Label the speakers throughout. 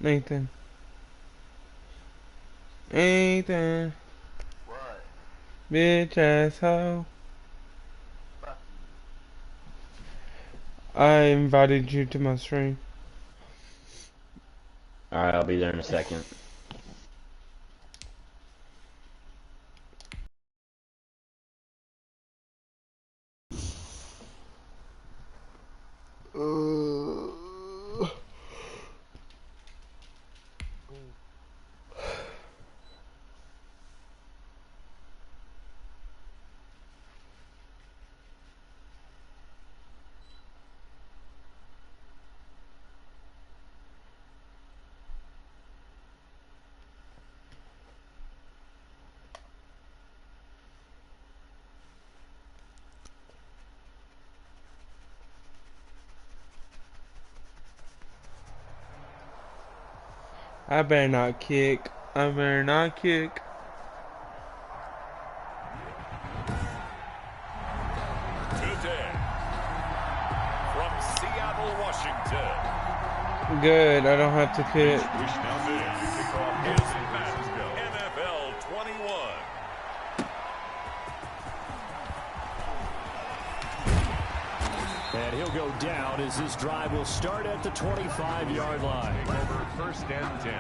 Speaker 1: Nathan. Nathan.
Speaker 2: What?
Speaker 1: Bitch asshole.
Speaker 2: Fuck
Speaker 1: I invited you to my stream.
Speaker 3: Alright, I'll be there in a second.
Speaker 1: I better not kick. I better not kick.
Speaker 4: Today, from Seattle, Washington.
Speaker 1: Good, I don't have to kick.
Speaker 4: We now begin to kick off his NFL 21.
Speaker 5: And he'll go down as this drive will start at the 25-yard line.
Speaker 4: Over first and 10.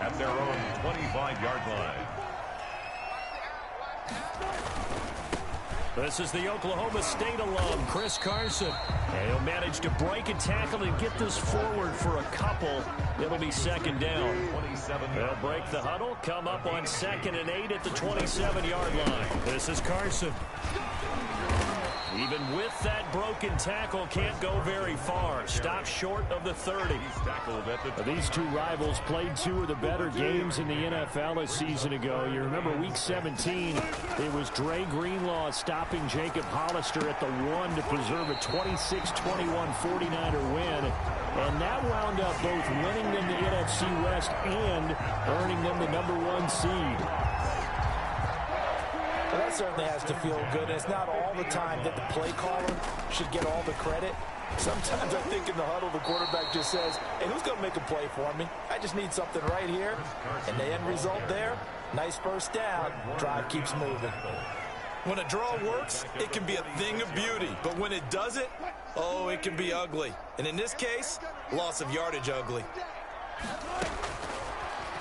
Speaker 4: At their own 25-yard line.
Speaker 5: This is the Oklahoma State alum, Chris Carson. And he'll manage to break a tackle and get this forward for a couple. It'll be second down. They'll break the huddle, come up on 2nd and 8 at the 27-yard line. This is Carson. Even with that broken tackle, can't go very far. Stops short of the 30. These two rivals played two of the better games in the NFL a season ago. You remember Week 17, it was Dre Greenlaw stopping Jacob Hollister at the 1 to preserve a 26-21 49er win. And that wound up both winning them the NFC West and earning them the #1 seed.
Speaker 6: Well, that certainly has to feel good. It's not all the time that the play caller should get all the credit. Sometimes I think in the huddle, the quarterback just says, hey, who's going to make a play for me? I just need something right here. And the end result there, nice first down. Drive keeps moving.
Speaker 7: When a draw works, it can be a thing of beauty. But when it doesn't, oh, it can be ugly. And in this case, loss of yardage ugly.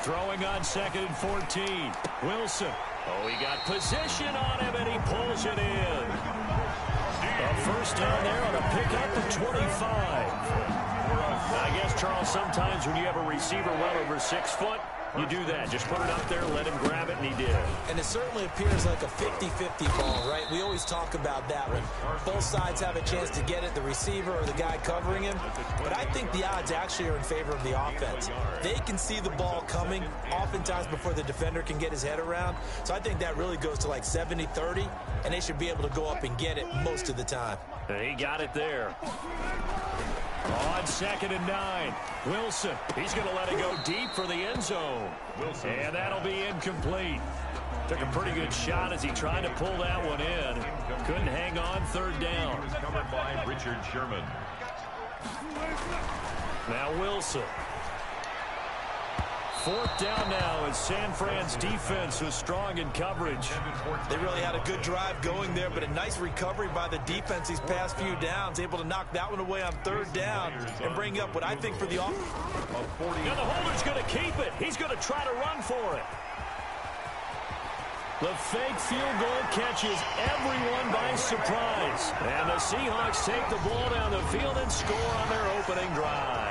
Speaker 5: Throwing on 2nd and 14. Wilson. Oh, he got position on him, and he pulls it in. A first down there on a pickup of 25. I guess, Charles, sometimes when you have a receiver well over 6 foot, you do that. Just put it up there, let him grab it, and he did.
Speaker 6: And it certainly appears like a 50-50 ball, right? We always talk about that one. Both sides have a chance to get it, the receiver or the guy covering him. But I think the odds actually are in favor of the offense. They can see the ball coming oftentimes before the defender can get his head around. So I think that really goes to like 70-30, and they should be able to go up and get it most of the time.
Speaker 5: He got it there. On 2nd and 9, Wilson. He's going to let it go deep for the end zone. And that'll be incomplete. Took a pretty good shot as he tried to pull that one in. Couldn't hang on, 3rd down.
Speaker 4: Covered by Richard Sherman.
Speaker 5: Now Wilson. 4th down now as San Fran's defense was strong in coverage.
Speaker 7: They really had a good drive going there, but a nice recovery by the defense these past few downs, able to knock that one away on 3rd down and bring up what I think for the offense.
Speaker 5: Now the holder's going to keep it. He's going to try to run for it. The fake field goal catches everyone by surprise. And the Seahawks take the ball down the field and score on their opening drive.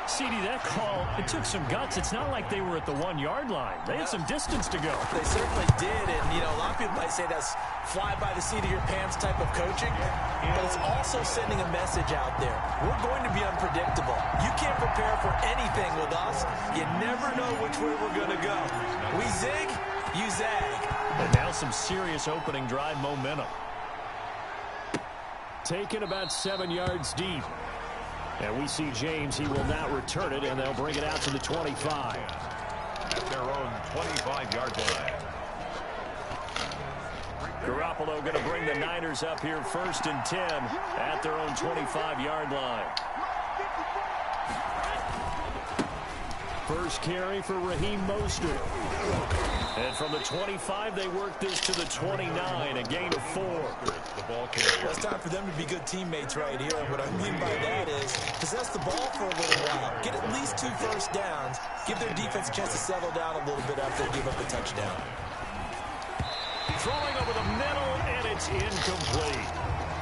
Speaker 5: CD, that call, it took some guts. It's not like they were at the 1-yard line. They had some distance to go.
Speaker 6: They certainly did, and, you know, a lot of people might say that's fly by the seat of your pants type of coaching, but it's also sending a message out there. We're going to be unpredictable. You can't prepare for anything with us. You never know which way we're going to go. We zig, you zag.
Speaker 5: And now some serious opening drive momentum. Taken about 7 yards deep. And we see James, he will not return it, and they'll bring it out to the 25.
Speaker 4: At their own 25-yard line.
Speaker 5: Garoppolo going to bring the Niners up here 1st and 10 at their own 25-yard line. First carry for Raheem Mostert. And from the 25, they work this to the 29, a gain of 4.
Speaker 7: Well, it's time for them to be good teammates right here. And what I mean by that is possess the ball for a little while. Get at least 2 first downs. Give their defense a chance to settle down a little bit after they give up a touchdown.
Speaker 5: Throwing over the middle, and it's incomplete.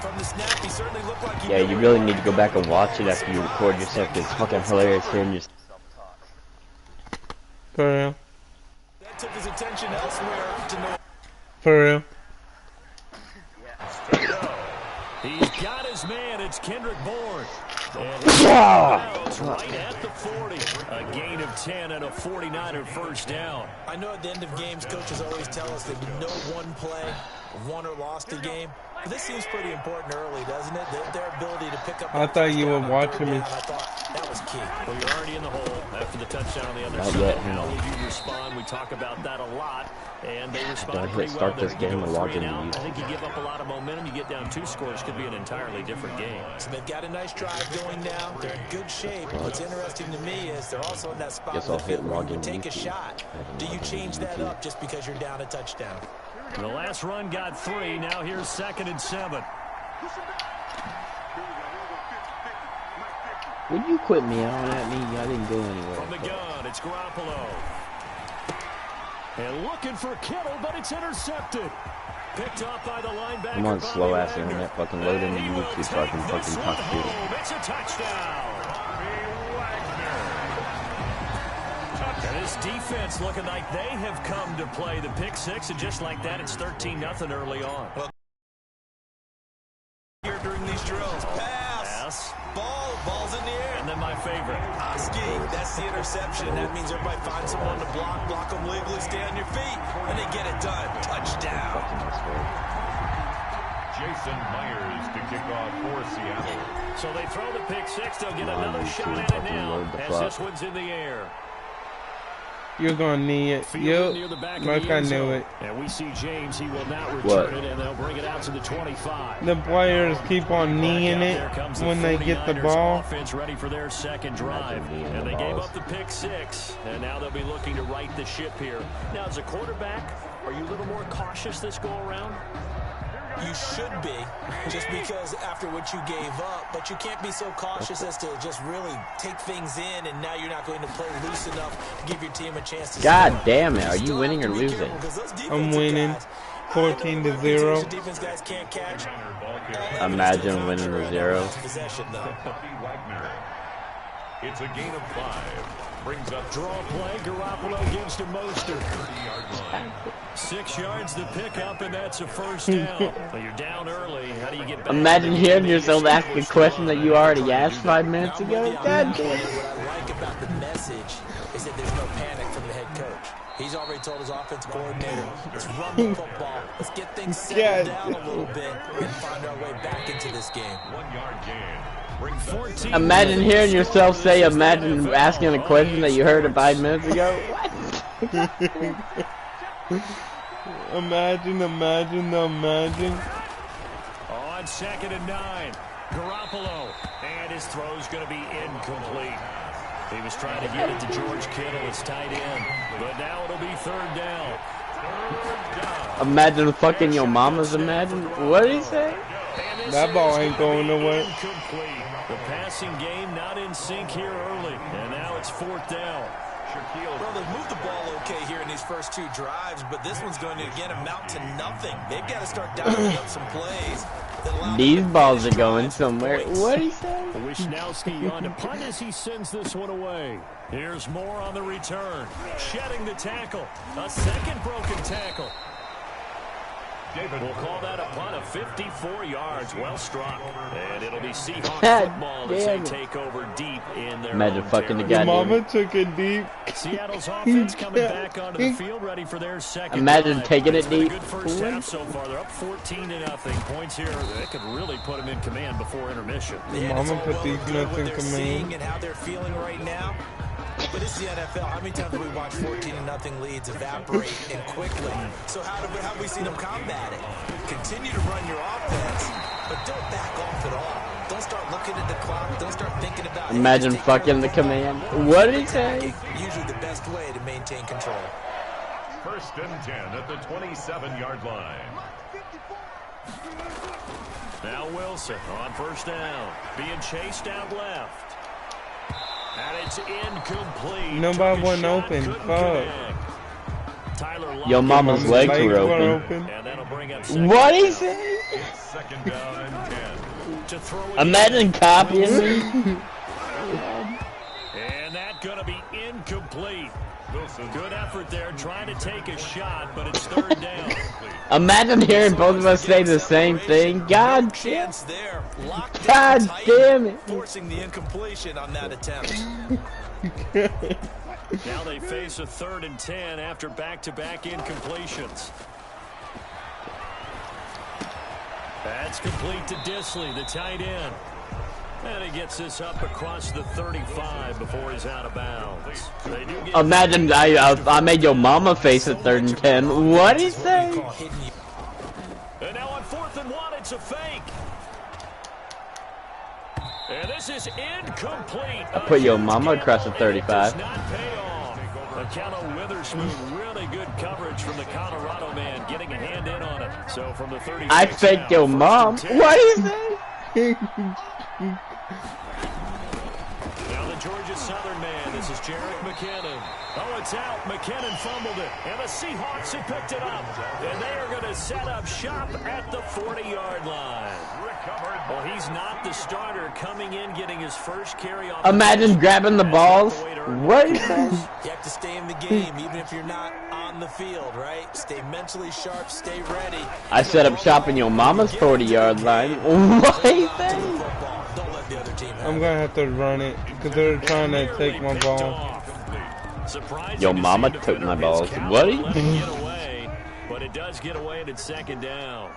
Speaker 7: From the snap, he certainly looked like he
Speaker 3: Yeah, you really need to go back and watch it after you record yourself. It's fucking hilarious hearing just.
Speaker 1: For real.
Speaker 7: That took his attention elsewhere to know.
Speaker 1: For real.
Speaker 5: He's got his man. It's Kendrick Bourne. And he's right at the 40. A gain of 10 and a 49er first down.
Speaker 7: I know at the end of games, coaches always tell us that no one play won or lost a game. But this seems pretty important early, doesn't it? Their ability to pick up.
Speaker 1: I thought you were watching me.
Speaker 7: I thought that was key.
Speaker 5: Well, you're already in the hole after the touchdown on the other
Speaker 3: Not
Speaker 5: side.
Speaker 3: yet,
Speaker 5: How
Speaker 3: no.
Speaker 5: would you respond? We talk about that a lot, and they respond
Speaker 3: hit
Speaker 5: pretty well.
Speaker 3: start this game and log into
Speaker 5: I
Speaker 3: YouTube.
Speaker 5: think you give up a lot of momentum. You get down 2 scores, could be an entirely different game.
Speaker 7: So they've got a nice drive going now. They're in good shape. What's interesting to me is they're also in that spot
Speaker 3: Guess
Speaker 7: where
Speaker 3: I'll hit
Speaker 7: you
Speaker 3: log
Speaker 7: can
Speaker 3: in
Speaker 7: take a
Speaker 3: YouTube.
Speaker 7: shot. Do you change that up just because you're down a touchdown?
Speaker 5: The last run got 3. Now here's 2nd and 7.
Speaker 3: Would you quit me on at me? I didn't go anywhere.
Speaker 5: From the gun, it's Garoppolo. And looking for Kittle, but it's intercepted. Picked off by the linebacker.
Speaker 3: I'm on
Speaker 5: Bobby
Speaker 3: slow ass
Speaker 5: Wagner.
Speaker 3: internet, fucking load into
Speaker 5: And he will
Speaker 3: YouTube so I can
Speaker 5: take
Speaker 3: fucking
Speaker 5: this
Speaker 3: talk
Speaker 5: one
Speaker 3: to you.
Speaker 5: home. It's a touchdown. And this defense looking like they have come to play. The pick 6, and just like that, it's 13-0 early on.
Speaker 7: Well, here during these drills, pass. Ball's in the air.
Speaker 5: And then my favorite.
Speaker 7: Oski, that's the interception. That means everybody finds someone to block them legally, stay on your feet, and they get it done. Touchdown.
Speaker 4: Jason Myers to kick off for Seattle.
Speaker 5: So they throw the pick 6. They'll get
Speaker 3: Wow,
Speaker 5: another
Speaker 3: you
Speaker 5: shot
Speaker 3: should
Speaker 5: at it
Speaker 3: fucking
Speaker 5: now
Speaker 3: load the
Speaker 5: as
Speaker 3: clock.
Speaker 5: this one's in the air.
Speaker 1: You're gonna need it.
Speaker 5: Field near the back of
Speaker 1: Like
Speaker 5: the
Speaker 1: I
Speaker 5: end
Speaker 1: knew
Speaker 5: zone.
Speaker 1: it.
Speaker 5: And we see James. He will now
Speaker 3: What?
Speaker 5: return it, and they'll bring it out to the 25.
Speaker 1: The players keep on kneeing it when they get the
Speaker 5: 49ers
Speaker 1: ball.
Speaker 5: Offense ready for their 2nd drive.
Speaker 3: Imagine kneeing
Speaker 5: And
Speaker 3: the
Speaker 5: they gave
Speaker 3: balls.
Speaker 5: up the pick 6, and now they'll be looking to right the ship here. Now, as a quarterback, are you a little more cautious this go-around?
Speaker 7: You should be, just because after what you gave up, but you can't be so cautious as to just really take things in, and now you're not going to play loose enough to give your team a chance to
Speaker 3: God
Speaker 7: score.
Speaker 3: damn it, are
Speaker 7: still
Speaker 3: you winning
Speaker 7: have
Speaker 3: or
Speaker 7: to be
Speaker 3: losing?
Speaker 7: careful, 'cause those
Speaker 1: I'm
Speaker 7: defensive
Speaker 1: winning.
Speaker 7: guys,
Speaker 1: 14 to
Speaker 7: I don't know
Speaker 1: 0.
Speaker 7: what defense guys can't catch.
Speaker 3: Imagine winning the 0.
Speaker 7: Possession, though.
Speaker 4: Bobby Wagner. It's a gain of 5. Brings up
Speaker 5: Draw play. Garoppolo gives to Mostert.
Speaker 4: 30-yard line.
Speaker 5: 6 yards to pick up, and that's a first down. Well, you're down early. How do you get back?
Speaker 3: Imagine hearing yourself ask a question that you already asked 5 minutes
Speaker 7: I'm
Speaker 3: ago.
Speaker 7: with you on
Speaker 3: God
Speaker 7: that
Speaker 3: damn.
Speaker 7: one. What I like about the message is that there's no panic from the head coach. He's already told his offensive coordinator, let's run the football. Let's get things settled down a little bit and find our way back into this game.
Speaker 4: 1-yard gain. Brings up
Speaker 5: 14.
Speaker 3: Imagine hearing yourself say, imagine asking a question that you heard 5 minutes ago. What?
Speaker 1: Imagine.
Speaker 5: On 2nd and 9, Garoppolo, and his throw's going to be incomplete. He was trying to get it to George Kittle, his tight end, but now it'll be 3rd down.
Speaker 3: Imagine fucking your mama's imagine. What did he say?
Speaker 5: And this
Speaker 1: That ball
Speaker 5: is
Speaker 1: ain't
Speaker 5: gonna
Speaker 1: going
Speaker 5: be
Speaker 1: nowhere.
Speaker 5: Incomplete. The passing game not in sync here early, and now it's 4th down.
Speaker 7: Well, they've moved the ball okay here in these first 2 drives, but this one's going to, again, amount to nothing. They've got to start dialing up some plays. that allow them
Speaker 3: These
Speaker 7: to
Speaker 3: balls are
Speaker 7: finish
Speaker 3: going
Speaker 7: drives with
Speaker 3: somewhere.
Speaker 7: points.
Speaker 3: What did he say?
Speaker 5: Wisnowski on to punt as he sends this one away. Here's more on the return. Shedding the tackle. A 2nd broken tackle. We'll call that a punt of 54 yards. Well struck. And it'll be Seahawks
Speaker 3: God
Speaker 5: football as they
Speaker 3: damn it.
Speaker 5: take over deep in their
Speaker 3: Imagine
Speaker 5: own
Speaker 3: fucking the
Speaker 5: territory.
Speaker 3: guy.
Speaker 1: Your mama took it deep.
Speaker 5: Seattle's offense coming back onto the field, ready for their 2nd
Speaker 3: Imagine
Speaker 5: drive.
Speaker 3: taking it
Speaker 5: It's been a
Speaker 3: deep.
Speaker 5: good first half so far. They're up 14-0. Points here that could really put them in command before intermission.
Speaker 1: Your
Speaker 7: And it's
Speaker 1: mama
Speaker 7: all
Speaker 1: put
Speaker 7: well
Speaker 1: these
Speaker 7: and good
Speaker 1: nuts
Speaker 7: what
Speaker 1: in
Speaker 7: they're
Speaker 1: command.
Speaker 7: seeing and how they're feeling right now.
Speaker 6: But it's the NFL. How many times have we watched 14-0 leads evaporate and quickly? So how have we seen them combat it? Continue to run your offense, but don't back off at all. Don't start looking at the clock. Don't start thinking about it.
Speaker 3: Imagine fucking the command. What did he say?
Speaker 6: Usually the best way to maintain control.
Speaker 4: 1st and 10 at the 27-yard line.
Speaker 5: Now Wilson on 1st down. Being chased out left. And it's incomplete.
Speaker 1: Nobody
Speaker 5: Took a
Speaker 1: wasn't
Speaker 5: shot,
Speaker 1: open.
Speaker 5: couldn't
Speaker 1: Fuck.
Speaker 5: connect. Tyler
Speaker 3: Yo,
Speaker 5: Lockett
Speaker 3: mama's legs were open.
Speaker 5: And that'll bring up second
Speaker 3: What he
Speaker 5: down.
Speaker 3: say?
Speaker 4: 2nd down and 10.
Speaker 5: To throw it
Speaker 3: Imagine
Speaker 5: in.
Speaker 3: copying me.
Speaker 5: And that's going to be incomplete. Good effort there, trying to take a shot, but it's 3rd down.
Speaker 3: Imagine hearing both of us say the same thing. God damn.
Speaker 6: Chance there. Locked
Speaker 3: God
Speaker 6: in tight,
Speaker 3: damn it.
Speaker 6: forcing the incompletion on that attempt.
Speaker 5: Now they face a 3rd and 10 after back-to-back incompletions. That's complete to Disley, the tight end. And he gets this up across the 35 before he's out of bounds. They do get
Speaker 3: Imagine I made your mama face at 3rd and 10. What did he say?
Speaker 5: And now on 4th and 1, it's a fake. And this is incomplete.
Speaker 3: I put your mama across the 35.
Speaker 5: Does not pay off. Akello Witherspoon, really good coverage from the Colorado man, getting a hand in on it. So from the 36
Speaker 3: I faked your mom. What did he say?
Speaker 5: Now the Georgia Southern man, this is Jerick McKinnon. Oh, it's out. McKinnon fumbled it. And the Seahawks have picked it up. And they are going to set up shop at the 40-yard line. Well, he's not the starter coming in, getting his first carry off.
Speaker 3: Imagine grabbing the balls. What did he say?
Speaker 6: You have to stay in the game, even if you're not on the field, right? Stay mentally sharp, stay ready.
Speaker 3: I set up shop in your mama's 40-yard line. What did he say?
Speaker 6: Don't let the other team have
Speaker 1: I'm gonna have to run it because they're trying to take my ball.
Speaker 3: Your mama took my balls. What did he
Speaker 5: Get away, but it does get away and it's 2nd down.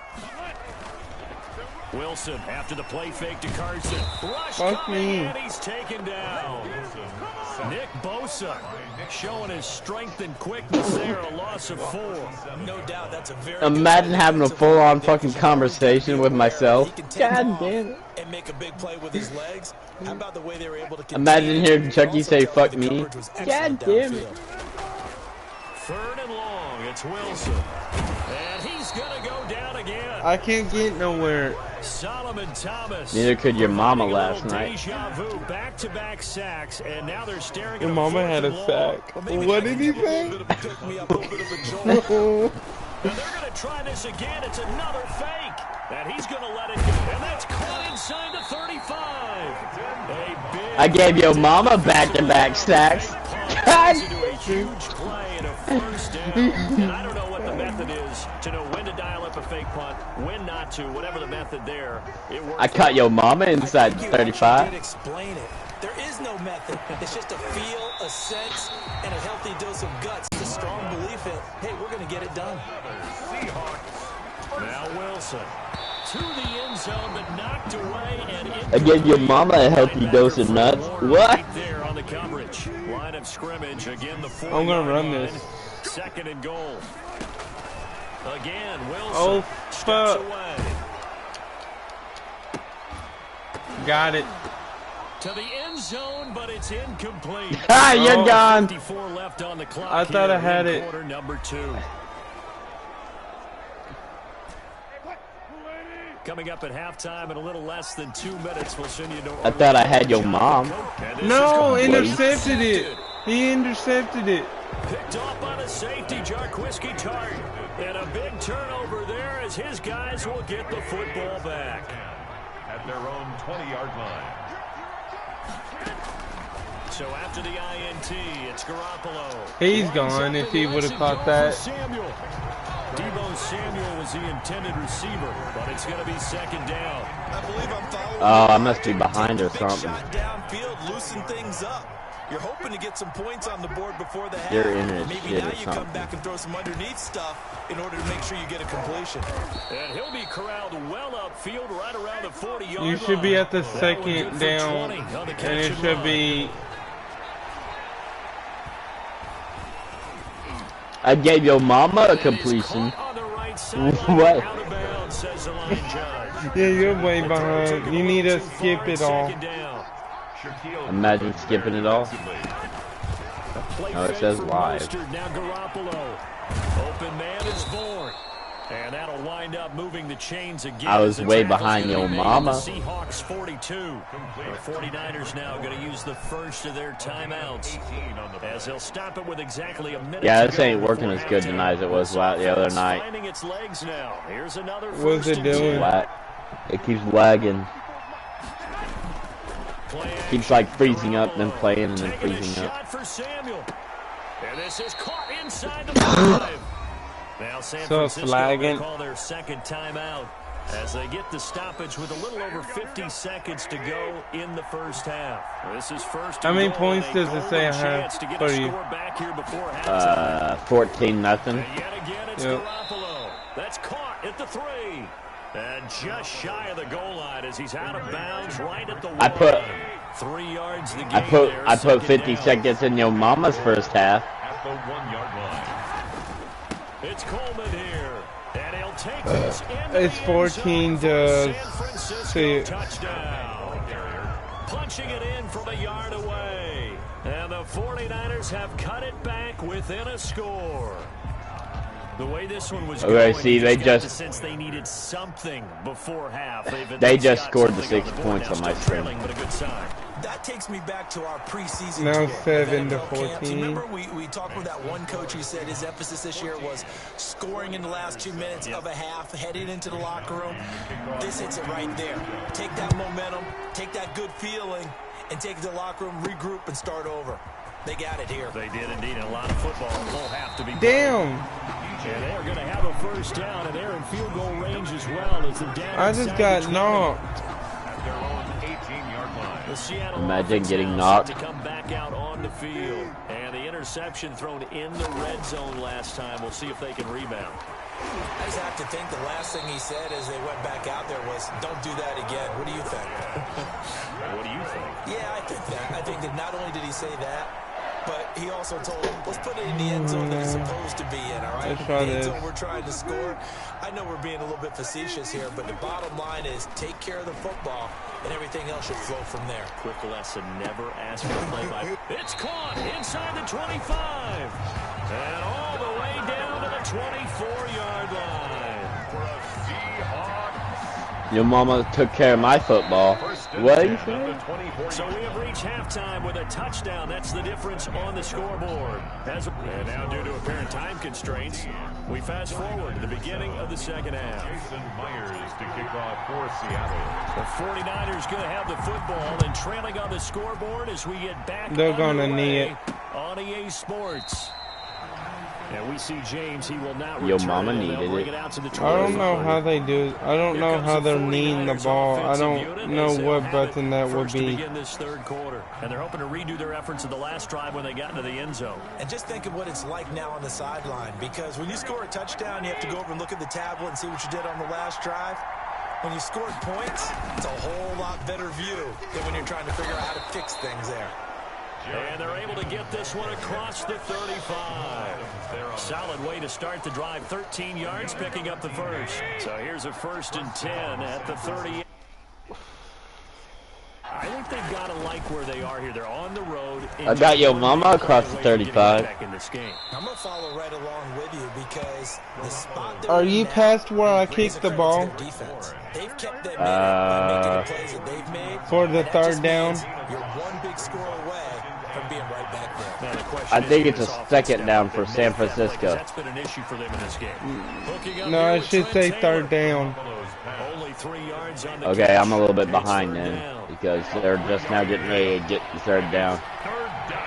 Speaker 5: Wilson after the play fake to Carson. Rush
Speaker 1: Fuck
Speaker 5: coming,
Speaker 1: me.
Speaker 5: and he's taken down. Nick Bosa showing his strength and quickness there, a loss of 4.
Speaker 6: no doubt that's a very
Speaker 3: Imagine having a full-on fucking conversation with myself.
Speaker 6: He can take
Speaker 3: God
Speaker 6: off
Speaker 3: damn it.
Speaker 6: and make a big play with his legs. How about the way they were able to
Speaker 3: Imagine hearing Chucky
Speaker 6: Also
Speaker 3: say,
Speaker 6: tell
Speaker 3: fuck
Speaker 6: the
Speaker 3: me.
Speaker 6: coverage was
Speaker 3: God
Speaker 6: excellent
Speaker 3: damn it.
Speaker 6: downfield.
Speaker 5: 3rd and long, it's Wilson. And he's going to go down again.
Speaker 1: I can't get nowhere.
Speaker 5: Solomon Thomas.
Speaker 3: Neither could your mama
Speaker 5: providing a
Speaker 3: last
Speaker 5: little
Speaker 3: night.
Speaker 5: Deja vu, back-to-back sacks, and now they're staring
Speaker 1: Your
Speaker 5: at
Speaker 1: mama
Speaker 5: 4th
Speaker 1: had a
Speaker 5: and long.
Speaker 1: sack. What did he say?
Speaker 5: And they're going to try this again. It's another fake. And he's going to let it go. And that's caught inside the 35. A big
Speaker 3: I gave your mama back-to-back sacks. God.
Speaker 5: into a huge play and a 1st down. And I don't know what the method is to know when to dial up a fake punt, when not to, whatever the method there. It worked.
Speaker 3: I caught your mama inside the
Speaker 6: You actually
Speaker 3: 35.
Speaker 6: did explain it. There is no method. It's just a feel, a sense, and a healthy dose of guts. It's a strong belief in, hey, we're going to get it done.
Speaker 5: Now Wilson to the end zone, but knocked away and
Speaker 3: I gave your mama a healthy dose of nuts. What?
Speaker 5: Right there on the coverage. Line of scrimmage again. The 40
Speaker 1: I'm gonna run this.
Speaker 5: 2nd and goal. Again, Wilson.
Speaker 1: Oh,
Speaker 5: steps
Speaker 1: fuck.
Speaker 5: away
Speaker 1: Got it.
Speaker 5: to the end zone, but it's incomplete.
Speaker 3: Ah, you're
Speaker 1: Oh.
Speaker 3: gone.
Speaker 5: 54 left on the clock.
Speaker 1: I thought
Speaker 5: here
Speaker 1: I had
Speaker 5: in
Speaker 1: it.
Speaker 5: Quarter number 2. Coming up at halftime in a little less than 2 minutes, we'll send you to
Speaker 3: I thought I had your mom.
Speaker 5: And this
Speaker 1: No,
Speaker 5: is
Speaker 1: intercepted it. He intercepted it.
Speaker 5: picked off by the safety, Jarquiski Tart. And a big turnover there as his guys will get the football back.
Speaker 4: At their own 20-yard line.
Speaker 5: So after the INT, it's Garoppolo.
Speaker 1: He's gone if he would have caught that.
Speaker 5: Samuel. Deebo Samuel was the intended receiver, but it's going to be 2nd down.
Speaker 6: I believe I'm following.
Speaker 3: Oh, I must be behind or
Speaker 6: Big
Speaker 3: something.
Speaker 6: shot downfield, loosen things up. You're hoping to get some points on the board before the half.
Speaker 3: You're in it,
Speaker 6: Maybe
Speaker 3: shit
Speaker 6: now
Speaker 3: or
Speaker 6: you come
Speaker 3: something.
Speaker 6: back and throw some underneath stuff in order to make sure you get a completion.
Speaker 5: And he'll be corralled well upfield right around the 40-yard line.
Speaker 1: You should be at the
Speaker 5: That one good
Speaker 1: second
Speaker 5: for
Speaker 1: down,
Speaker 5: 20 on the catch
Speaker 1: and it
Speaker 5: and
Speaker 1: should
Speaker 5: run.
Speaker 1: be
Speaker 3: I gave your mama a completion. What?
Speaker 1: Yeah, you're way behind. You need to skip it all.
Speaker 3: Imagine skipping it all. No, it says live.
Speaker 5: Now Garoppolo. Open man is Ford. And that'll wind up moving the chains again.
Speaker 3: I was way behind your mama.
Speaker 5: Seahawks 42. The 49ers now going to use the first of their timeouts as they'll stop it with exactly a minute.
Speaker 3: Yeah, this ain't working as good tonight as it was the other night.
Speaker 5: Its legs now. Here's another
Speaker 1: What's it doing?
Speaker 3: It keeps lagging. It keeps like freezing up, then playing, and then freezing up.
Speaker 5: For Samuel. And this is caught inside the 5. Now San Francisco will call their second timeout as they get the stoppage with a little over 50 seconds to go in the first half. This is first.
Speaker 1: How many points does it say I have for you?
Speaker 3: 14-0.
Speaker 5: Yet again, it's Garoppolo. That's caught at the 3. And just shy of the goal line as he's out of bounds right at the 1.
Speaker 3: I put
Speaker 5: 3 yards the game
Speaker 3: I put 50 seconds in your mama's first half.
Speaker 4: At the 1-yard line.
Speaker 5: It's Coleman here, and he'll take this in.
Speaker 1: It's 14 to see.
Speaker 5: Touchdown. Punching it in from a yard away. And the 49ers have cut it back within a score. The way this one was going,
Speaker 3: see, they just
Speaker 5: since they needed something before half.
Speaker 3: They just scored the 6 points on my screen.
Speaker 5: But a good sign.
Speaker 6: That takes me back to our preseason
Speaker 1: now
Speaker 6: tour
Speaker 1: 7 to
Speaker 6: camps.
Speaker 1: 14.
Speaker 6: Remember we talked with that one coach who said his emphasis this year was scoring in the last 2 minutes of a half, heading into the locker room. This hits it right there. Take that momentum, take that good feeling, and take it to the locker room, regroup, and start over. They got it here.
Speaker 5: They did indeed. A lot of football will have to be
Speaker 1: Damn.
Speaker 5: And they're going to have a first down, and they're in field goal range as well. As the
Speaker 1: I just got knocked.
Speaker 4: At their own 18-yard line.
Speaker 5: The Seattle
Speaker 3: Imagine getting
Speaker 5: offense
Speaker 3: knocked.
Speaker 5: to come back out on the field. And the interception thrown in the red zone last time. We'll see if they can rebound.
Speaker 6: I just have to think the last thing he said as they went back out there was, don't do that again. What do you think?
Speaker 5: What do you think?
Speaker 6: Yeah, I think that. I think that not only did he say that, but he also told him, let's put it in the end zone that it's supposed to be in, all right?
Speaker 1: Let's try
Speaker 6: the end
Speaker 1: this.
Speaker 6: zone we're trying to score. I know we're being a little bit facetious here, but the bottom line is take care of the football, and everything else should flow from there.
Speaker 5: Quick lesson, never ask for a play-by. It's caught inside the 25. And all the way down to the 24-yard line.
Speaker 4: For a Seahawks.
Speaker 3: Your mama took care of my football. What do you say?
Speaker 5: So we have reached halftime with a touchdown. That's the difference on the scoreboard. And now, due to apparent time constraints, we fast forward to the beginning of the second half.
Speaker 4: Jason Myers to kick off for Seattle.
Speaker 5: The 49ers going to have the football and trailing on the scoreboard as we get back.
Speaker 1: They're gonna need it.
Speaker 5: On EA Sports. And we see James, he will not
Speaker 3: Your
Speaker 5: return.
Speaker 3: mama
Speaker 5: They'll
Speaker 3: needed
Speaker 5: bring
Speaker 3: it.
Speaker 5: out to the
Speaker 1: I don't know how they do. I don't know how they're kneeing the ball. I don't know what button that would
Speaker 5: to
Speaker 1: be.
Speaker 5: begin this third quarter. And they're hoping to redo their efforts in the last drive when they got into the end zone.
Speaker 6: And just think of what it's like now on the sideline, because when you score a touchdown, you have to go over and look at the tablet and see what you did on the last drive. When you scored points, it's a whole lot better view than when you're trying to figure out how to fix things there.
Speaker 5: And they're able to get this one across the 35. Solid way to start the drive. 13 yards, picking up the first. So here's a 1st and 10 at the 30. I think they've got to like where they are here. They're on the road.
Speaker 3: I got your mama across the 35.
Speaker 5: Back in this game.
Speaker 6: I'm going to follow right along with you because the spot they're
Speaker 1: Are
Speaker 6: in
Speaker 1: you
Speaker 6: now
Speaker 1: past where I
Speaker 6: raises
Speaker 1: kicked the
Speaker 6: credit to
Speaker 1: ball?
Speaker 6: their defense. They've kept them in it by making the plays that they've made.
Speaker 1: For the
Speaker 6: And that
Speaker 1: third
Speaker 6: just
Speaker 1: down?
Speaker 6: means You're one big score away from being right back there.
Speaker 5: Now the question
Speaker 3: I think
Speaker 5: is,
Speaker 3: it's a
Speaker 5: offense
Speaker 3: second down
Speaker 5: they
Speaker 3: for
Speaker 5: make
Speaker 3: San
Speaker 5: that play, 'cause
Speaker 3: Francisco.
Speaker 5: That's been an issue for them in this game. Hooking up
Speaker 1: No,
Speaker 5: here
Speaker 1: it
Speaker 5: with
Speaker 1: should say
Speaker 5: Trent
Speaker 1: third
Speaker 5: Taylor.
Speaker 1: down.
Speaker 5: Only 3 yards on the
Speaker 3: Okay,
Speaker 5: catch.
Speaker 3: I'm a little bit
Speaker 5: It's
Speaker 3: behind
Speaker 5: third
Speaker 3: then
Speaker 5: down.
Speaker 3: because they're just now getting ready to get the third down.
Speaker 4: Third down.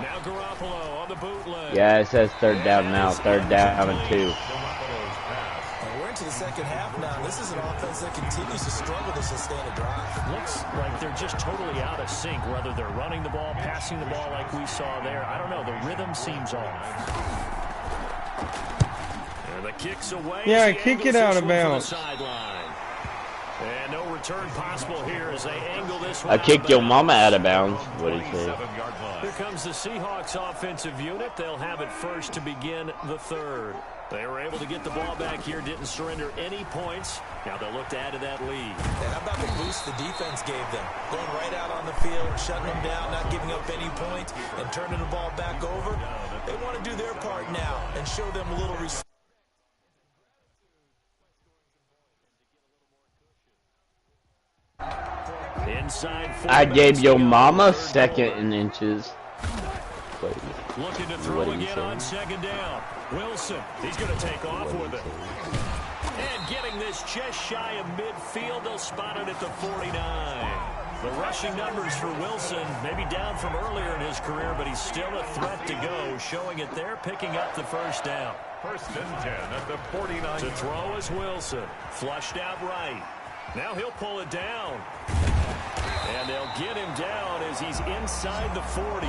Speaker 5: Now Garoppolo on the bootleg.
Speaker 3: Yeah, it says third down now. Third down and 2.
Speaker 4: Garoppolo's pass.
Speaker 6: And we're into the second half now. This is an offense that continues to struggle to sustain a drive.
Speaker 5: Looks like they're just totally out of sync, whether they're running the ball, passing the ball like we saw there. I don't know. The rhythm seems off. And the kick's away.
Speaker 1: Yeah,
Speaker 5: as he
Speaker 1: kick it
Speaker 5: angles
Speaker 1: out
Speaker 5: this
Speaker 1: of
Speaker 5: one for the
Speaker 1: bounds.
Speaker 5: sideline. And no return possible here as they angle this one.
Speaker 3: I kicked your mama out of bounds. What did he say?
Speaker 5: Here comes the Seahawks offensive unit. They'll have it first to begin the third. They were able to get the ball back here, didn't surrender any points. Now they'll look to add to that lead.
Speaker 6: And how about the boost the defense gave them? Going right out on the field, shutting them down, not giving up any points, and turning the ball back over. They want to do their part now and show them a little respect.
Speaker 5: Inside
Speaker 3: I gave your mama second in inches. Wait,
Speaker 5: looking to throw again on second down. Wilson, he's going to take off with it. And getting this just shy of midfield, they'll spot it at the 49. The rushing numbers for Wilson, maybe down from earlier in his career, but he's still a threat to go, showing it there, picking up the first down.
Speaker 4: First and 10 at the 49.
Speaker 5: To throw is Wilson, flushed out right. Now he'll pull it down. And they'll get him down as he's inside the 40.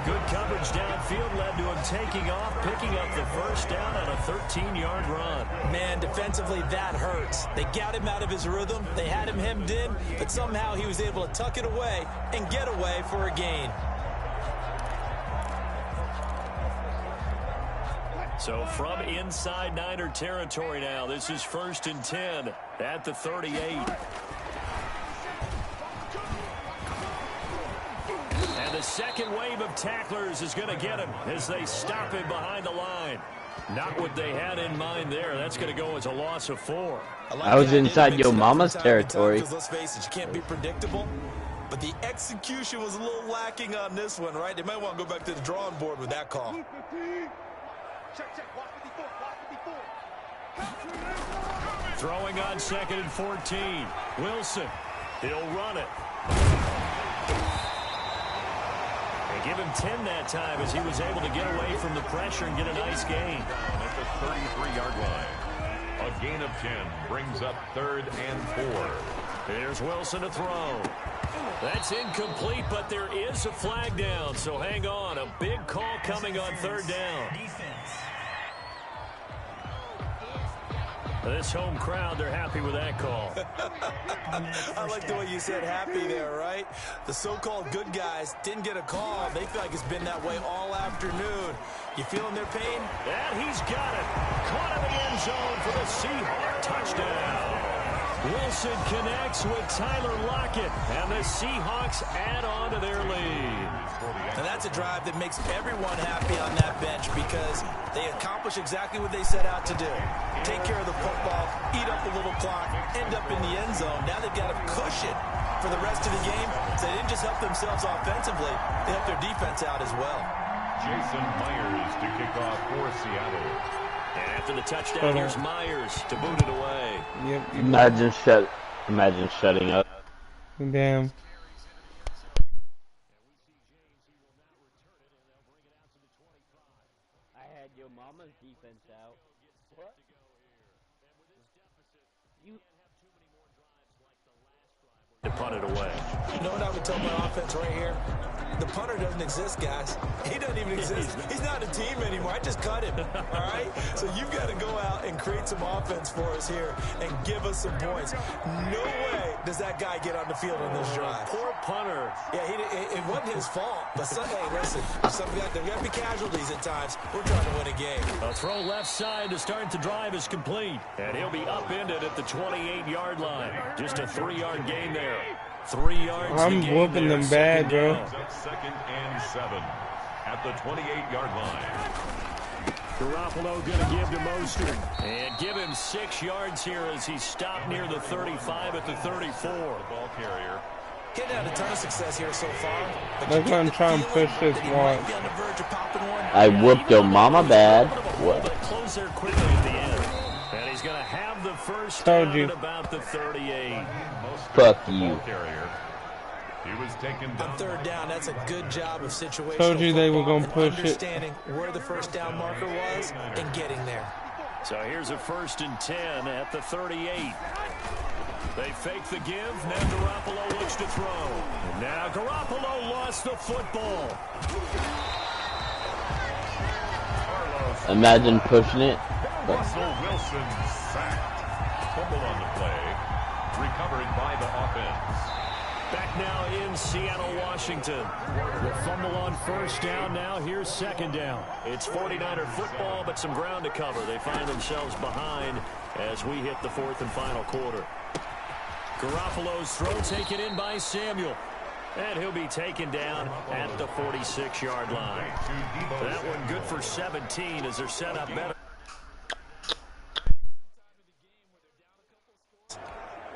Speaker 5: Good coverage downfield led to him taking off, picking up the first down on a 13-yard run.
Speaker 6: Man, defensively, that hurts. They got him out of his rhythm. They had him hemmed in, but somehow he was able to tuck it away and get away for a gain.
Speaker 5: So from inside Niner territory now, this is first and 10 at the 38. And the second wave of tacklers is going to get him as they stop him behind the line. Not what they had in mind there. That's going to go as a loss of 4.
Speaker 3: I was inside your mama's territory.
Speaker 6: Let's face it, you can't be predictable. But the execution was a little lacking on this one, right? They might want to go back to the drawing board with that call.
Speaker 5: Throwing on second and 14. Wilson, he'll run it. And give him 10 that time as he was able to get away from the pressure and get a nice gain.
Speaker 4: At the 33-yard line. A gain of 10 brings up 3rd and 4.
Speaker 5: Here's Wilson to throw. That's incomplete, but there is a flag down, so hang on. A big call coming on 3rd down. This home crowd, they're happy with that call.
Speaker 6: I like the way you said happy there, right? The so-called good guys didn't get a call. They feel like it's been that way all afternoon. You feeling their pain?
Speaker 5: And he's got it. Caught in the end zone for the Seahawks touchdown. Wilson connects with Tyler Lockett, and the Seahawks add on to their lead.
Speaker 6: And that's a drive that makes everyone happy on that bench because they accomplish exactly what they set out to do. Take care of the football, eat up a little clock, end up in the end zone. Now they've got a cushion for the rest of the game. So they didn't just help themselves offensively, they helped their defense out as well.
Speaker 4: Jason Myers to kick off for Seattle.
Speaker 5: And after the touchdown, here's Myers to boot it away.
Speaker 1: Yep.
Speaker 3: Imagine shutting up.
Speaker 1: Damn.
Speaker 3: I had your mama's defense out. What?
Speaker 5: To punt it away.
Speaker 6: You know what I would tell my offense right here? The punter doesn't exist, guys. He doesn't even exist. He's not a team anymore. I just cut him, all right? So you've got to go out and create some offense for us here and give us some points. No way does that guy get on the field on this drive.
Speaker 5: Poor punter.
Speaker 6: Yeah, it wasn't his fault. But, hey, listen, there got to be casualties at times. We're trying to win a game.
Speaker 5: A throw left side to start the drive is complete. And he'll be upended at the 28-yard line. Just a 3-yard gain there. 3 yards.
Speaker 1: I'm whooping them bad, bro.
Speaker 4: 2nd and 7 at the 28-yard line.
Speaker 5: Garoppolo going to give to Mostert. And give him 6 yards here as he stopped near the 35 at the 34.
Speaker 4: Ball carrier.
Speaker 6: Getting out a ton of success here so far.
Speaker 1: They're going to try and push this watch.
Speaker 3: I whooped your mama bad. What?
Speaker 5: Close there quickly at the end. And he's going to have the first
Speaker 1: Told
Speaker 5: down
Speaker 1: you.
Speaker 5: at about the 38.
Speaker 3: Fuck you.
Speaker 4: He was taken down.
Speaker 6: On 3rd down, that's a good job of situational
Speaker 1: Told you they were
Speaker 6: football
Speaker 1: gonna
Speaker 6: and
Speaker 1: push it.
Speaker 6: understanding where the first down marker was and getting there.
Speaker 5: So here's a 1st and 10 at the 38. They fake the give. Now Garoppolo looks to throw. Now Garoppolo lost the football.
Speaker 3: Imagine pushing it.
Speaker 4: Russell Wilson sacked. Fumble on the play. recovered by the offense.
Speaker 5: Back now in Seattle, Washington. The fumble on first down now. Here's second down. It's 49er football, but some ground to cover. They find themselves behind as we hit the fourth and final quarter. Garoppolo's throw taken in by Samuel. And he'll be taken down at the 46-yard line. That one good for 17 as they're set up better.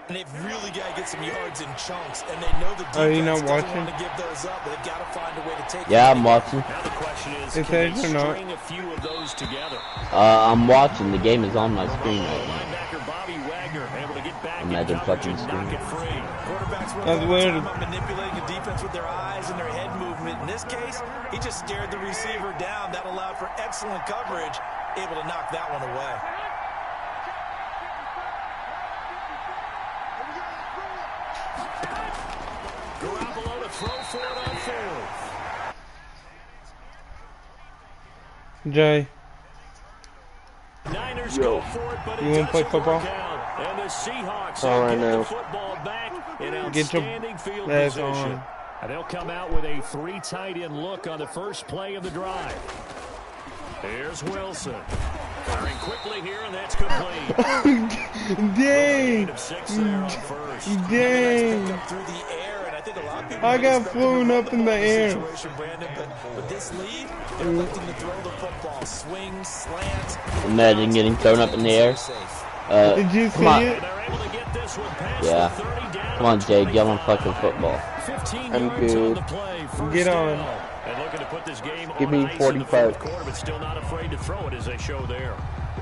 Speaker 6: And they've really got to get some yards in chunks, and they know the defense doesn't want to give those up, but they've got to find a way to take
Speaker 3: Yeah, I'm watching.
Speaker 5: Now the question is, can they string a few of those together?
Speaker 3: I'm watching. The game is on my screen right now.
Speaker 5: Linebacker Bobby Wagner able to get back
Speaker 3: Imagine
Speaker 5: in coverage
Speaker 3: fucking
Speaker 5: and knock
Speaker 3: screen.
Speaker 5: it free.
Speaker 6: Quarterbacks
Speaker 1: That's weird.
Speaker 6: manipulating the defense with their eyes and their head movement. In this case, he just stared the receiver down. That allowed for excellent coverage, able to knock that one away.
Speaker 5: Garoppolo to throw for it on fourth.
Speaker 1: Jay,
Speaker 5: Niners go for it, but it
Speaker 1: you want to play
Speaker 5: doesn't
Speaker 1: football?
Speaker 5: work out. And the Seahawks
Speaker 1: All right,
Speaker 5: get
Speaker 1: now.
Speaker 5: the football back in
Speaker 1: Get your
Speaker 5: outstanding field
Speaker 1: ass
Speaker 5: position.
Speaker 1: on.
Speaker 5: And they'll come out with a 3 tight end look on the first play of the drive. Here's Wilson. Firing quickly here, and that's complete.
Speaker 1: Dang!
Speaker 5: Of 6 there on first.
Speaker 1: Dang!
Speaker 6: Through the air, and I think a lot of people
Speaker 1: I got
Speaker 6: expect
Speaker 1: flown
Speaker 6: him to run
Speaker 1: up
Speaker 6: the
Speaker 1: in the
Speaker 6: ball
Speaker 1: air.
Speaker 6: situation, Brandon, but with this lead, they're looking to throw the football. Swings, slants.
Speaker 3: Imagine getting thrown up in the air.
Speaker 1: Did you see
Speaker 3: Come on.
Speaker 1: it?
Speaker 5: They're able to get this one past
Speaker 3: Yeah.
Speaker 5: the 30 down.
Speaker 3: Come on, Jay. Get on fucking football.
Speaker 5: 15
Speaker 1: I'm
Speaker 5: yards
Speaker 1: good.
Speaker 5: on the play. First
Speaker 1: Get on.
Speaker 5: down. And looking to put this game
Speaker 3: Give
Speaker 5: on
Speaker 3: me
Speaker 5: ice
Speaker 3: 45.
Speaker 5: in the fourth quarter, but still not afraid to throw it as they show there.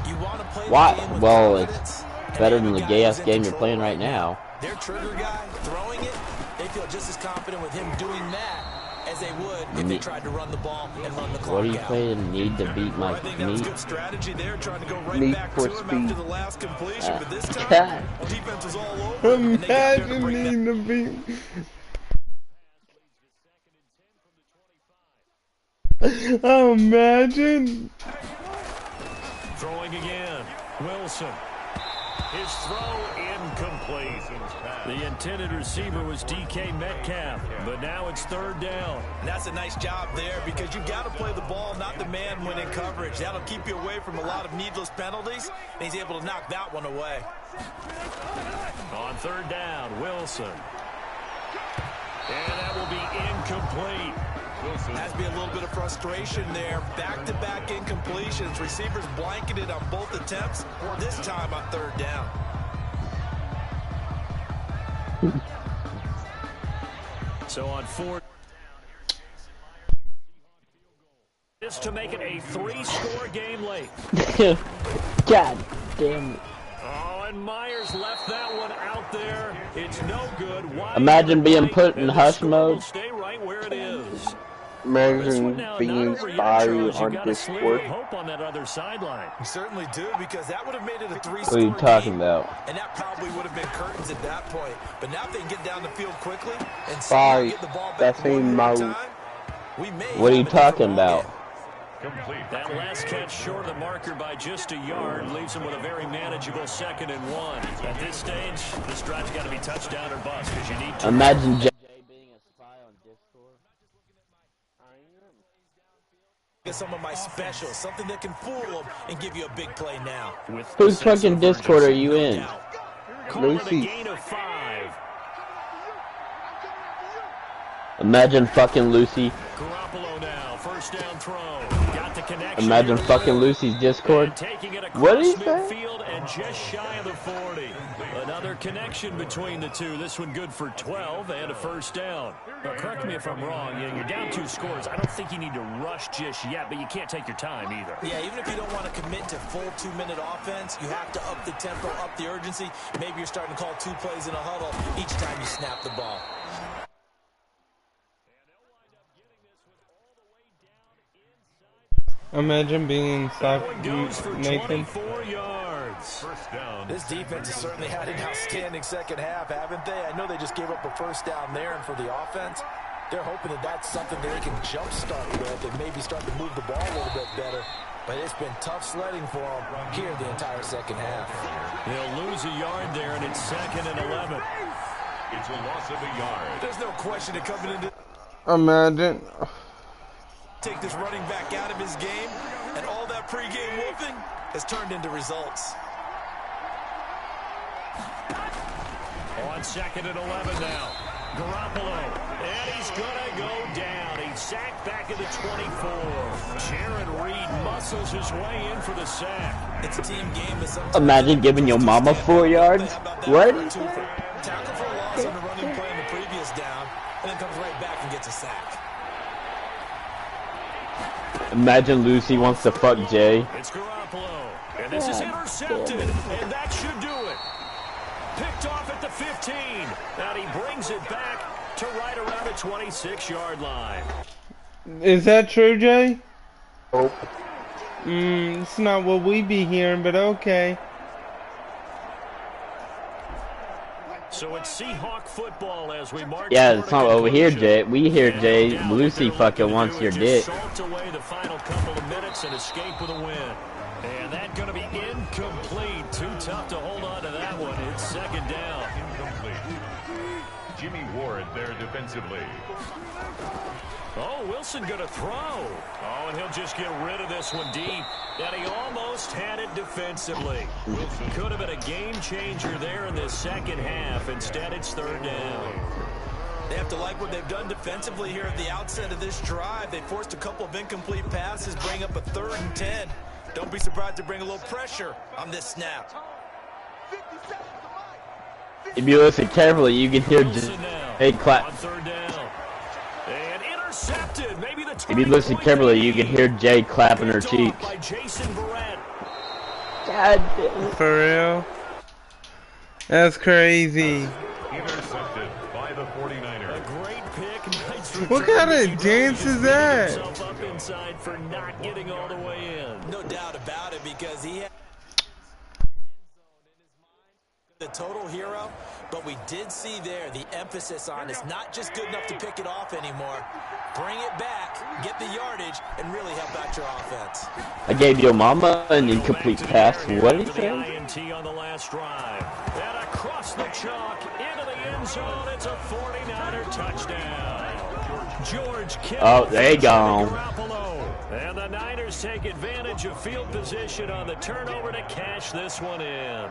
Speaker 6: You want to play
Speaker 3: Why?
Speaker 6: the game with
Speaker 3: Well,
Speaker 6: confidence,
Speaker 3: it's better
Speaker 6: and
Speaker 3: than the
Speaker 6: every
Speaker 3: gay
Speaker 6: guy
Speaker 3: ass
Speaker 6: who's in
Speaker 3: game you're
Speaker 6: control
Speaker 3: playing
Speaker 6: of
Speaker 3: right
Speaker 6: it.
Speaker 3: now.
Speaker 6: Their trigger guy throwing it, they feel just as confident with him doing that as they would if they tried to run the ball and run the clock
Speaker 3: What are you
Speaker 6: out.
Speaker 3: playing? Need to beat my
Speaker 6: I think that was
Speaker 3: meat?
Speaker 6: good strategy there, trying to go right
Speaker 1: Need
Speaker 6: back
Speaker 1: for
Speaker 6: to him
Speaker 1: speed.
Speaker 6: after the last completion. But this time,
Speaker 3: God.
Speaker 6: defense was all over. and they got there to
Speaker 1: Imagine
Speaker 6: bring that.
Speaker 1: needing to beat. Oh, imagine.
Speaker 5: Throwing again. Wilson. His throw incomplete. The intended receiver was DK Metcalf, but now it's third down.
Speaker 6: And that's a nice job there because you've got to play the ball, not the man when in coverage. That'll keep you away from a lot of needless penalties, and he's able to knock that one away.
Speaker 5: On third down, Wilson. And that will be incomplete.
Speaker 6: Has to be a little bit of frustration there. Back-to-back incompletions. Receivers blanketed on both attempts, this time on third down.
Speaker 5: So on fourth, this to make it a 3-score game late.
Speaker 3: God damn it.
Speaker 5: Oh, and Myers left that one out there. It's no good. Wide
Speaker 3: Imagine being
Speaker 5: right,
Speaker 3: put in
Speaker 5: and the
Speaker 3: hush
Speaker 5: score
Speaker 3: mode.
Speaker 5: will stay right where it is.
Speaker 1: Imagine being spied on Discord.
Speaker 5: Hope on that other sideline.
Speaker 6: You certainly do, because that would have made it a 3-score
Speaker 3: What are you talking
Speaker 6: game,
Speaker 3: about?
Speaker 6: and that probably would have been curtains at that point. But now if they can get down the field quickly and
Speaker 1: Spy.
Speaker 6: get the ball back
Speaker 1: That's
Speaker 6: one
Speaker 1: ain't
Speaker 6: more
Speaker 1: mouth.
Speaker 6: time, we may
Speaker 3: What are you
Speaker 6: have a different
Speaker 3: talking
Speaker 6: ball
Speaker 3: about?
Speaker 6: game.
Speaker 4: Complete.
Speaker 5: That last catch short of the marker by just a yard leaves him with a very manageable 2nd and 1. At this stage, this drive's got to be touchdown or bust because you need to.
Speaker 3: Imagine Jay being a spy on Discord.
Speaker 6: Get some of my specials, something that can fool them and give you a big play now.
Speaker 5: With
Speaker 3: Whose
Speaker 5: the sense
Speaker 3: fucking
Speaker 5: of
Speaker 3: Discord are
Speaker 5: urgency,
Speaker 3: you
Speaker 5: no
Speaker 3: in?
Speaker 5: doubt. Call it a
Speaker 1: Lucy.
Speaker 5: gain of 5.
Speaker 3: Imagine fucking Lucy.
Speaker 5: Garoppolo now, first down throw. Got the connection.
Speaker 3: Imagine
Speaker 5: here.
Speaker 3: fucking Lucy's Discord.
Speaker 5: And taking it
Speaker 3: What did
Speaker 5: across
Speaker 3: he say?
Speaker 5: midfield and just shy of the 40. Another connection between the two. This one good for 12 and a first down. Now, correct me if I'm wrong. You're down 2 scores. I don't think you need to rush just yet, but you can't take your time either.
Speaker 6: Yeah, even if you don't want to commit to full 2-minute offense, you have to up the tempo, up the urgency. Maybe you're starting to call 2 plays in a huddle each time you snap the ball.
Speaker 1: Imagine being inside
Speaker 5: Goes for
Speaker 1: Nathan.
Speaker 5: 24 yards.
Speaker 4: First down.
Speaker 6: This defense has certainly had an outstanding second half, haven't they? I know they just gave up a first down there, and for the offense, they're hoping that that's something that they can jumpstart with and maybe start to move the ball a little bit better. But it's been tough sledding for him here the entire second half.
Speaker 5: He'll lose a yard there, and it's 2nd and 11.
Speaker 4: It's a loss of a yard.
Speaker 7: There's no question that coming into
Speaker 1: Imagine.
Speaker 7: take this running back out of his game, and all that pregame wolfing has turned into results.
Speaker 5: On 2nd and 11 now. Garoppolo, and he's gonna go down. He's sacked back at the 24. Jared Reed muscles his way in for the sack.
Speaker 7: It's a team game, but sometimes
Speaker 3: Imagine giving your mama 4 yards. What?
Speaker 7: Tackle for a loss on the running play on the previous down, and then comes right back and gets a sack.
Speaker 3: Imagine Lucy wants to fuck Jay.
Speaker 5: It's Garoppolo, and this is intercepted, and that should do it. Picked off at the 15, and he brings it back to right around the 26-yard line.
Speaker 1: Is that true, Jay?
Speaker 3: Nope.
Speaker 1: It's not what we be hearing, but okay.
Speaker 5: So it's Seahawk football as we march.
Speaker 3: Yeah, it's not over here, Jay. We hear Jay. Lucy fucking wants your dick.
Speaker 5: Salt away the final couple of minutes and escape with a win. And that's going to be incomplete. Too tough to hold on to that one. It's 2nd down.
Speaker 4: Incomplete. Jimmy Ward there defensively.
Speaker 5: Oh, Wilson going to throw. Oh, and he'll just get rid of this one deep. And he almost had it defensively. Wilson could have been a game changer there in this second half. Instead, it's 3rd down.
Speaker 6: They have to like what they've done defensively here at the outset of this drive. They forced a couple of incomplete passes, bring up a 3rd and 10. Don't be surprised to bring a little pressure on this snap.
Speaker 3: If you listen carefully, you can hear Jay clap.
Speaker 5: On 3rd down. And intercepted. Maybe the
Speaker 3: If you listen carefully, you can hear Jay clapping her cheeks.
Speaker 5: by Jason Verrett.
Speaker 3: God damn.
Speaker 1: For real? That's crazy.
Speaker 4: Intercepted by the 49ers.
Speaker 5: A great pick. Nice
Speaker 1: What
Speaker 5: return.
Speaker 1: kind of
Speaker 5: He
Speaker 1: dance is that?
Speaker 5: himself up inside for not getting all the way in.
Speaker 6: No doubt about it, because he had the total hero, but we did see there the emphasis on it's not just good enough to pick it off anymore. Bring it back, get the yardage, and really help out your offense.
Speaker 3: I gave your mama an incomplete pass. What did he
Speaker 5: The
Speaker 3: say?
Speaker 5: INT on the last drive. And across the chalk into the end zone. It's a 49er touchdown. George Kittle.
Speaker 3: Oh, there you go.
Speaker 5: And the Niners take advantage of field position on the turnover to cash this one in.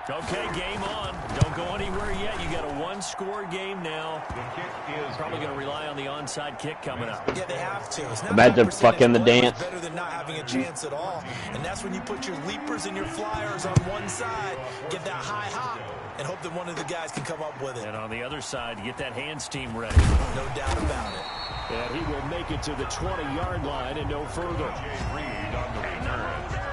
Speaker 5: Okay, game on. Don't go anywhere yet. You got a one-score game now.
Speaker 4: The kick is
Speaker 5: Probably going to rely on the onside kick coming up.
Speaker 6: Yeah, they have to. It's not
Speaker 3: Imagine
Speaker 6: about percentage
Speaker 3: fucking the
Speaker 6: play,
Speaker 3: dance.
Speaker 6: it's better than not having a chance at all. And that's when you put your leapers and your flyers on one side, get that high hop, and hope that one of the guys can come up with it.
Speaker 5: And on the other side, get that hands team ready.
Speaker 6: No doubt about it.
Speaker 5: And he will make it to the 20-yard line and no further.
Speaker 4: Reed on the return.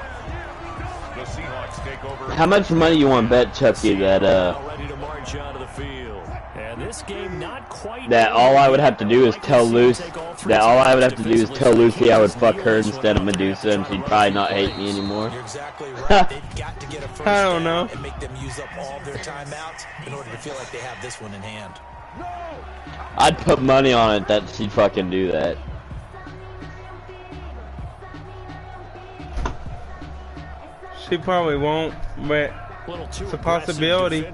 Speaker 4: The Seahawks take over.
Speaker 3: How much money you want to bet, Chucky, that
Speaker 5: Ready to march onto the field. And this game not quite
Speaker 3: that all I would have to do is tell Lucy that all I would have to do is tell Lucy I would fuck her instead of Medusa, and she'd probably not hate me anymore.
Speaker 6: You're exactly right. They've got to get a first
Speaker 1: I don't
Speaker 6: down
Speaker 1: know.
Speaker 6: and make them use up all their timeouts in order to feel like they have this one in hand.
Speaker 3: I'd put money on it that she'd fucking do that.
Speaker 1: She probably won't, but it's a possibility.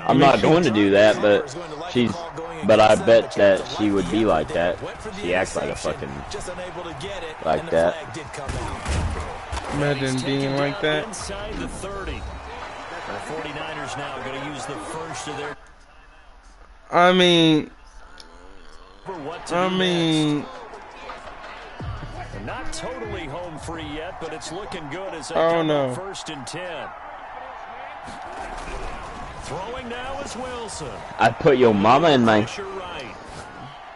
Speaker 3: I'm not going to do that, but I bet that she would be like that. She acts like a fucking like that.
Speaker 1: Imagine being like that.
Speaker 5: Inside the 30. The 49ers now going to use the first of their
Speaker 1: I mean,
Speaker 5: for what to do next. Not totally home free yet, but it's looking good as they come up 1st and 10. Throwing now is Wilson.
Speaker 3: I put your mama in my.
Speaker 5: Right.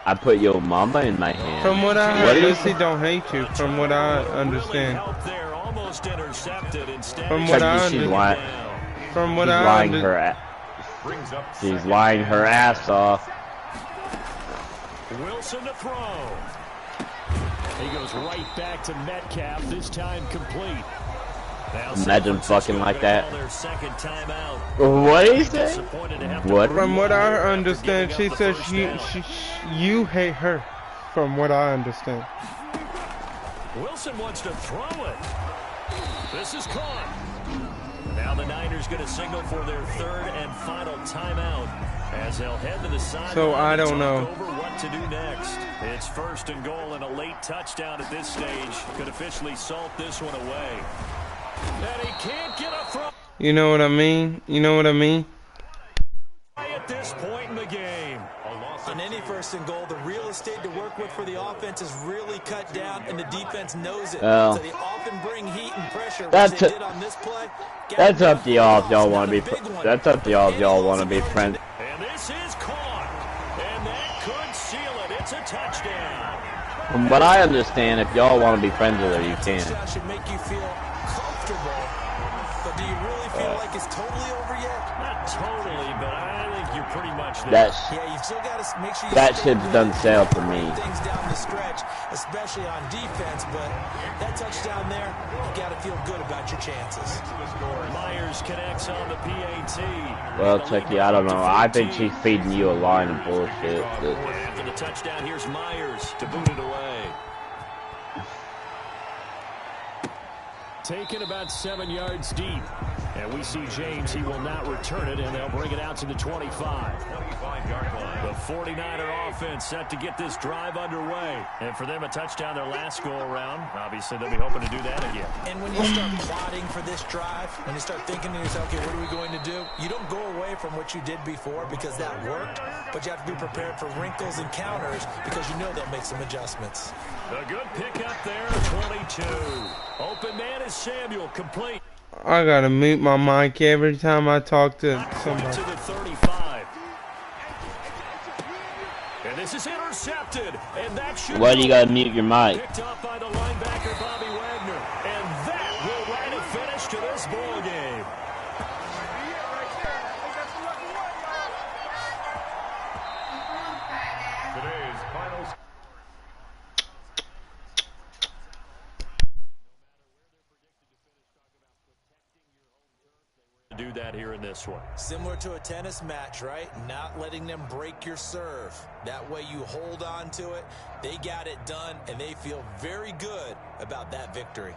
Speaker 3: I put your mama in my hand.
Speaker 1: From what I heard, Lucy don't hate you. From what I understand.
Speaker 5: There, almost intercepted. Instead,
Speaker 1: From what I
Speaker 3: She's
Speaker 1: understand.
Speaker 3: lying.
Speaker 1: From what
Speaker 3: She's
Speaker 1: I
Speaker 3: lying
Speaker 1: understand.
Speaker 3: She's lying her ass off.
Speaker 5: Wilson to throw. He goes right back to Metcalf, this time complete. Now
Speaker 3: Imagine fucking like that.
Speaker 5: their second timeout.
Speaker 3: What did he say?
Speaker 5: Disappointed to have to
Speaker 3: What?
Speaker 1: From what I understand, she says you hate her. From what I understand.
Speaker 5: Wilson wants to throw it. This is caught. Now the Niners going to signal for their third and final timeout as they'll head to the sideline.
Speaker 1: So I don't know
Speaker 5: over what to do next. It's 1st and goal and a late touchdown at this stage could officially salt this one away. And he can't get a throw.
Speaker 1: You know what I mean? You know what I mean?
Speaker 5: At this point in the game.
Speaker 6: On any 1st and goal, the real estate to work with for the offense is really cut down, and the defense knows it. So they often bring heat and pressure, which they did on this play.
Speaker 3: That's up to y'all if y'all want to be. That's up to y'all if y'all want to be friends.
Speaker 5: And this is caught, and that could seal it. It's a touchdown.
Speaker 3: From what I understand, if y'all want to be friends with her, you can.
Speaker 6: Touchdown should make you feel comfortable, but do you really feel like it's totally over yet?
Speaker 5: Not totally, but I think you're pretty much there.
Speaker 6: Yeah, you've still got to make sure you
Speaker 3: that ship's done sail for me.
Speaker 6: Things down the stretch, especially on defense, but that touchdown there, you got to feel good about your chances.
Speaker 5: Myers connects on the PAT.
Speaker 3: Well, Chucky, I don't know. I think she's feeding you a line of bullshit.
Speaker 5: After the touchdown, here's Myers to boot it away. Taken about 7 yards deep. And we see James, he will not return it, and they'll bring it out to the 25. 25-yard line. The 49er offense set to get this drive underway. And for them, a touchdown their last go-around. Obviously, they'll be hoping to do that again.
Speaker 6: And when you start plotting for this drive, when you start thinking to yourself, okay, what are we going to do? You don't go away from what you did before because that worked, but you have to be prepared for wrinkles and counters because you know they'll make some adjustments.
Speaker 5: A good pickup there, 22. Open man is Samuel, complete.
Speaker 1: I gotta mute my mic every time I talk to somebody.
Speaker 5: To the 35. And this is intercepted. And that should
Speaker 3: Why do you gotta mute your mic?
Speaker 5: Picked up by the linebacker Bobby Wagner. And that will write a finish to this ball game.
Speaker 4: Today's final.
Speaker 5: Do that here in this one.
Speaker 6: Similar to a tennis match, right? Not letting them break your serve. That way you hold on to it. They got it done, and they feel very good about that victory.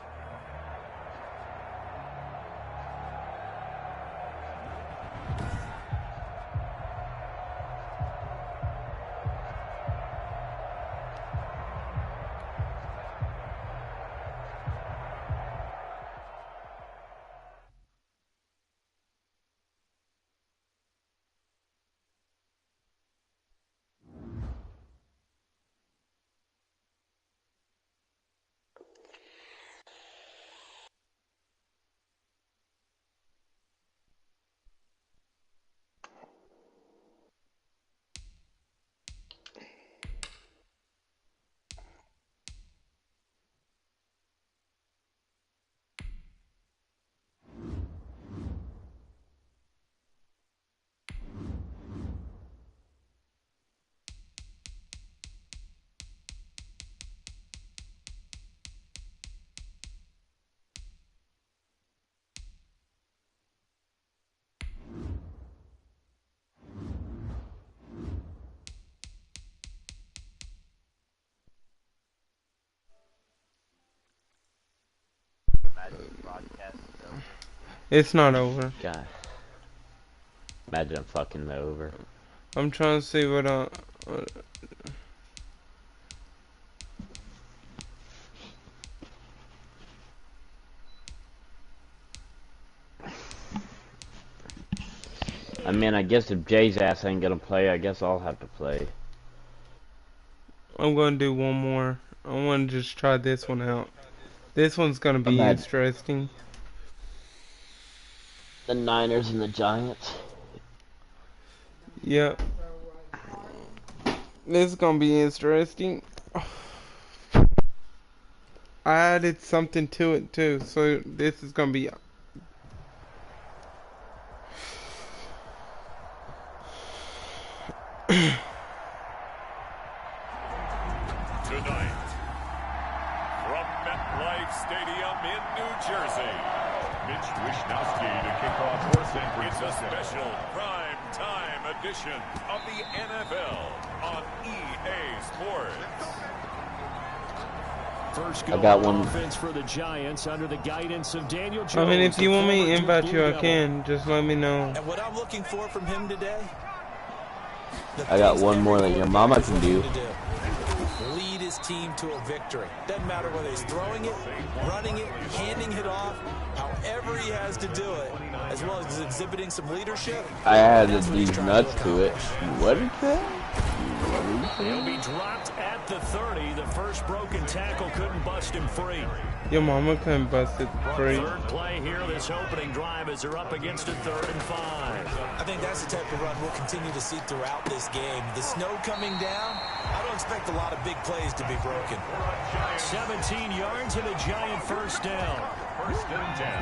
Speaker 1: It's not over.
Speaker 3: God. Imagine I'm fucking over.
Speaker 1: I'm trying to see what
Speaker 3: I mean, I guess if Jay's ass ain't gonna play, I guess I'll have to play.
Speaker 1: I'm gonna do one more. I want to just try this one out. This one's gonna be interesting.
Speaker 3: The Niners and the Giants.
Speaker 1: Yep. This is gonna be interesting. I added something to it too, so this is gonna be.
Speaker 4: Tonight, from MetLife Stadium in New Jersey, Mitch Wishnowsky to kick off for San Francisco. It's a special prime time edition of the NFL on EA Sports.
Speaker 5: First
Speaker 3: I got one.
Speaker 5: offense for the Giants under the guidance of Daniel Jones.
Speaker 1: I mean, if you want me to invite you, I can. Just let me know.
Speaker 6: And what I'm looking for from him today,
Speaker 3: I got one more that your mama can do.
Speaker 6: Lead his team to a victory. Doesn't matter whether he's throwing it, running it, handing it off, however he has to do it, as well as exhibiting some leadership.
Speaker 3: I added these nuts to it. What is that?
Speaker 5: He'll be dropped at the 30. The first broken tackle couldn't bust him free.
Speaker 1: Your mama couldn't bust it free.
Speaker 5: Third play here, this opening drive, as they're up against a 3rd and 5.
Speaker 6: I think that's the type of run we'll continue to see throughout this game. The snow coming down, I don't expect a lot of big plays to be broken.
Speaker 5: 17 yards and a Giant first down.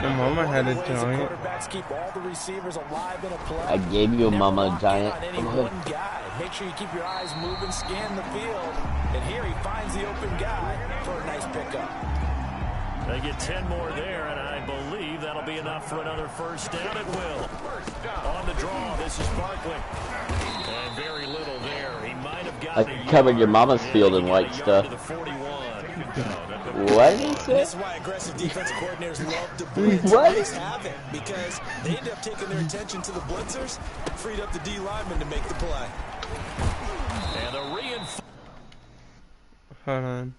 Speaker 1: Your mama had a giant.
Speaker 6: Quarterbacks keep all the receivers alive in a play.
Speaker 3: I gave you a mama giant.
Speaker 6: Any one guy. Make sure you keep your eyes moving, scan the field. And here he finds the open guy for a nice pickup.
Speaker 5: They get 10 more there, and I believe that'll be enough for another first down. It will. On the draw, this is Barkley. And very little there. He might have gotten
Speaker 3: I covered your mama's field in white stuff. What did he say?
Speaker 6: This is why aggressive defensive coordinators love to blitz.
Speaker 3: What?
Speaker 6: Just have it, because they end up taking their attention to the blitzers, freed up the D lineman to make the play.
Speaker 5: And a reinforcement.
Speaker 1: Hold on.